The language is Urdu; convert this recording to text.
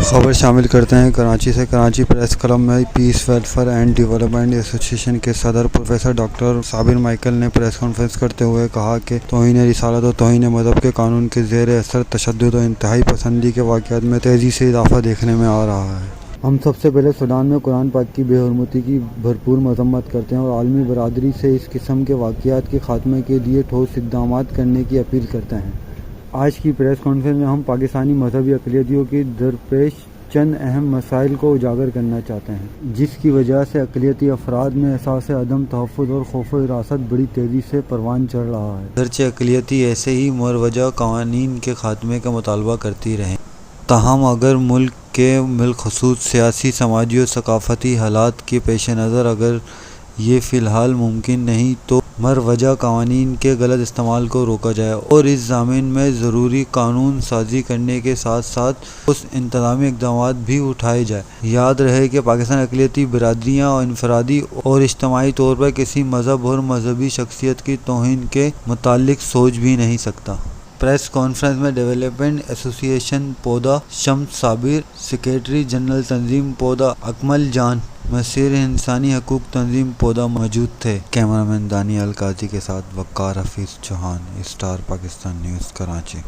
خبر شامل کرتے ہیں کراچی سے۔ کراچی پریس کلب میں پیس ویلفیئر اینڈ ڈیولپمنٹ ایسوسی ایشن کے صدر پروفیسر ڈاکٹر صابر مائیکل نے پریس کانفرنس کرتے ہوئے کہا کہ توہین رسالت اور توہین مذہب کے قانون کے زیر اثر تشدد و انتہائی پسندی کے واقعات میں تیزی سے اضافہ دیکھنے میں آ رہا ہے۔ ہم سب سے پہلے سوڈان میں قرآن پاک کی بے حرمتی کی بھرپور مذمت کرتے ہیں اور عالمی برادری سے اس قسم کے واقعات کے خاتمے کے لیے ٹھوس اقدامات کرنے کی اپیل کرتے ہیں۔ آج کی پریس کانفرنس میں ہم پاکستانی مذہبی اقلیتوں کی درپیش چند اہم مسائل کو اجاگر کرنا چاہتے ہیں، جس کی وجہ سے اقلیتی افراد میں احساس عدم تحفظ اور خوف و ہراست بڑی تیزی سے پروان چڑھ رہا ہے۔ اگرچہ اقلیتی ایسے ہی مروجہ قوانین کے خاتمے کا مطالبہ کرتی رہیں، تاہم اگر ملک کے بالخصوص سیاسی، سماجی اور ثقافتی حالات کے پیش نظر اگر یہ فی الحال ممکن نہیں تو مروجہ قوانین کے غلط استعمال کو روکا جائے اور اس ضامن میں ضروری قانون سازی کرنے کے ساتھ ساتھ ٹھوس انتظامی اقدامات بھی اٹھائے جائیں۔ یاد رہے کہ پاکستان اقلیتی برادریاں انفرادی اور اجتماعی طور پر کسی مذہب اور مذہبی شخصیت کی توہین کے متعلق سوچ بھی نہیں سکتا۔ پریس کانفرنس میں ڈیولپمنٹ ایسوسی ایشن پودا شمس صابر، سیکریٹری جنرل تنظیم پودا اکمل جان، مسیر انسانی حقوق تنظیم پودا موجود تھے۔ کیمرامین دانیال قاضی کے ساتھ وقار حفیظ چوہان، اسٹار پاکستان نیوز، کراچی۔